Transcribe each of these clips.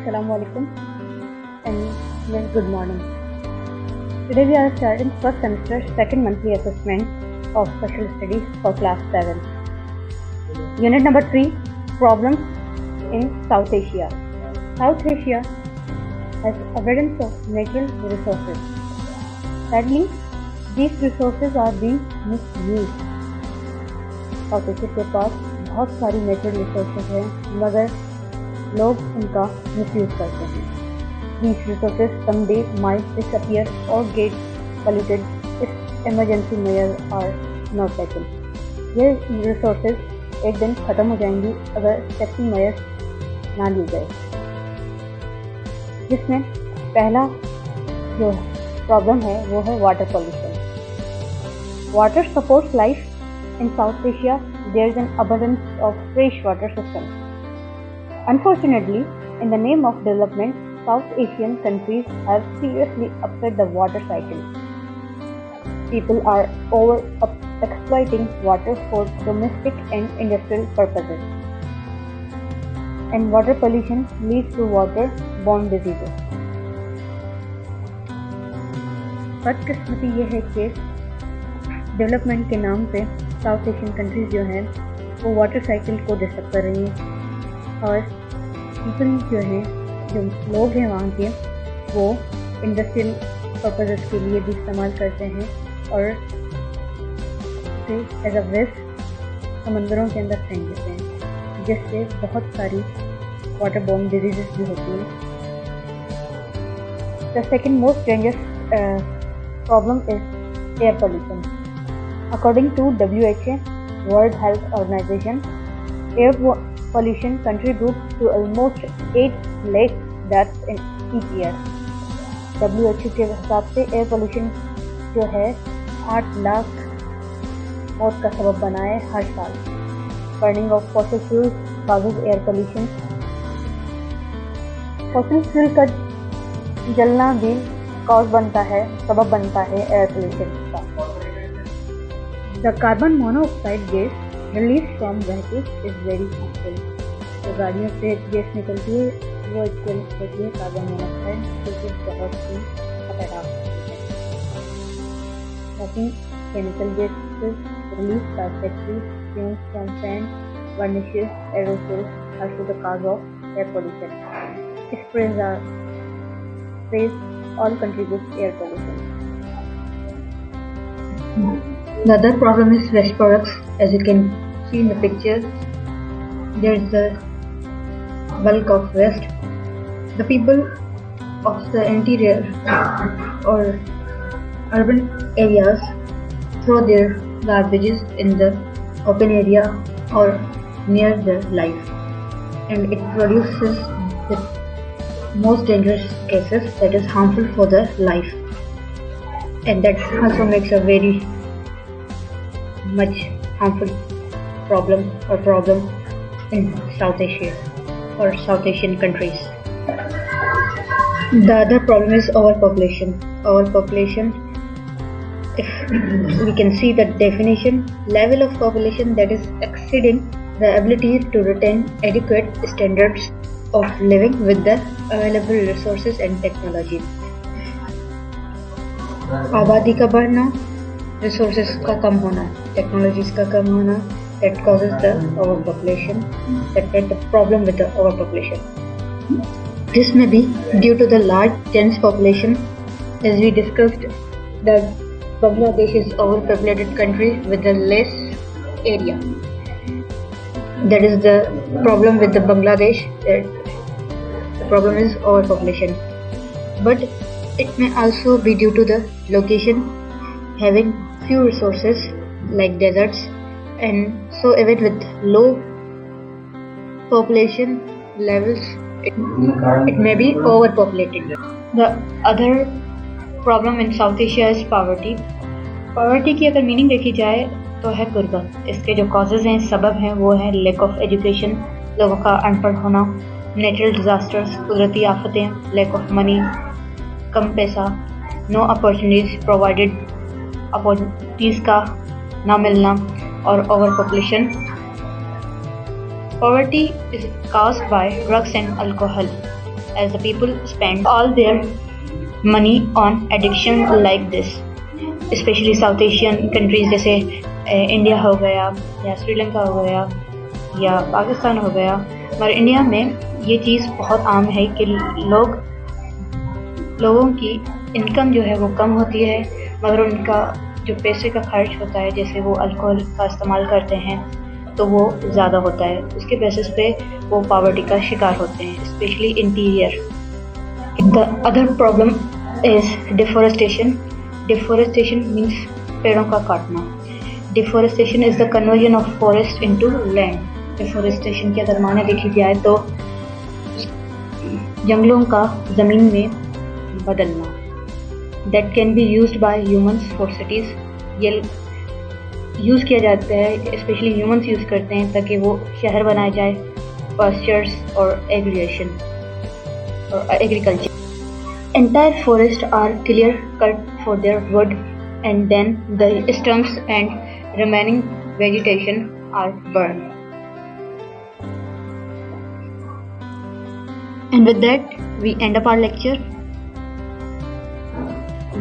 Assalamu alaikum and very good morning. Today we are starting first semester second monthly assessment of special studies for class 7. Unit number 3, problems in South Asia. South Asia has abundance of natural resources. Sadly, these resources are being misused. South Asia के पास बहुत सारी natural resources हैं मगर लोग उनका misuse करते हैं. These resources someday might disappear or get polluted if emergency measures are not taken. ये resources एक दिन खत्म हो जाएंगी अगर सेफ्टी मेजर्स ना लिए गए. जिसमें पहला जो प्रॉब्लम है वो है water pollution. Water supports life. In South Asia, there is an abundance of fresh water systems. Unfortunately, in the name of development, South Asian countries have seriously upset the water cycle. People are exploiting water for domestic and industrial purposes. And water pollution leads to water-borne diseases. बदकिस्मती ये है कि development के नाम पे south Asian countries जो हैं वो वाटर साइकिल को डिस्टर्ब कर रही हैं और पीपल जो हैं जो लोग हैं वहाँ के वो इंडस्ट्रियल पर्पसेस के लिए भी इस्तेमाल करते हैं और इसे एज अ वेस्ट समंदरों के अंदर फेंक देते हैं जिससे बहुत सारी वाटर बोर्न डिजीज़ भी होती हैं. The second most dangerous problem is air pollution. According to WHO, World Health Organization, air pollution contributes to almost 8 lakh deaths in each year. WHO के हिसाब से एयर पोल्यूशन जो है 8 लाख मौत का सबब बना है हर साल. Burning of fossil fuels causes air pollution. Fossil fuel का जलना भी कॉज बनता है, सबब बनता है एयर पोल्यूशन का. The carbon monoxide gas released from vehicles is very harmful. तो गाड़ियों से गैस निकलती है वो होती है कार्बन मोनोऑक्साइड जो कि बहुत ही खतरनाक होती है. Smoking chemical gases released by factories, fumes from fans, varnishes, aerosols are also the cause of air pollution. Sprays all contribute to air pollution. The other problem is waste products. As you can see in the picture, there is a bulk of waste. The people of the interior or urban areas throw their garbages in the open area or near the life, and it produces the most dangerous gases that is harmful for the life, and that also makes a very much harmful problem in South Asia or South Asian countries. The other problem is overpopulation. Overpopulation, if we can see the definition, level of population that is exceeding the ability to retain adequate standards of living with the available resources and technology. आबादी का बढ़ना, resources का कम होना, technologies का कम होना, that causes the overpopulation, that the problem with the overpopulation. This may be due to the large dense population. As we discussed, that Bangladesh is overpopulated country with a less area. That is the problem with the Bangladesh, that the problem is overpopulation. But it may also be due to the location having few resources like deserts, and so even with low population levels it may be overpopulated. The other problem in South Asia is poverty. Poverty की अगर meaning देखी जाए तो है गुर्बत. इसके जो causes हैं, सबब हैं, वो है लैक ऑफ एजुकेशन, लोगों का अनपढ़ होना, नेचुरल डिजास्टर्स, कुदरती आफतें, लैक ऑफ मनी, कम पैसा, नो अपॉर्चुनिटीज प्रोवाइडेड, अपॉर्चुनिटीज का ना मिलना, और over population. Poverty is caused by drugs and alcohol. as the people spend all their money on addiction like this, especially South Asian countries जैसे India हो गया या श्रीलंका हो गया या पाकिस्तान हो गया। मगर इंडिया में ये चीज़ बहुत आम है कि लोगों की इनकम जो है वो कम होती है, मगर उनका जो पैसे का खर्च होता है, जैसे वो अल्कोहल का इस्तेमाल करते हैं तो वो ज़्यादा होता है। उसके बेसिस पे वो पॉवर्टी का शिकार होते हैं, specially interior. The other problem is deforestation. Deforestation means पेड़ों का काटना। Deforestation is the conversion of forest into land. Deforestation के अगर माने देखी जाए तो जंगलों का ज़मीन में बदलना। That can be used by humans for cities. ये यूज़ किया जाता है, स्पेशली ह्यूमंस यूज़ करते हैं ताकि वो शहर बनाए जाए, पास्चर्स और एग्रीगेशन और agriculture. Entire forest are clear cut for their wood and then the stumps and remaining vegetation are burn. And with that, we end up our lecture.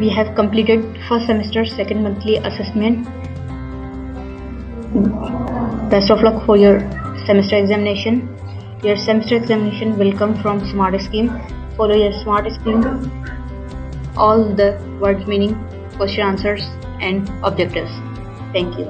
We have completed first semester second monthly assessment. Best of luck for your semester examination. Your semester examination will come from SMART scheme. Follow your SMART scheme. All the words meaning, question answers and objectives. Thank you.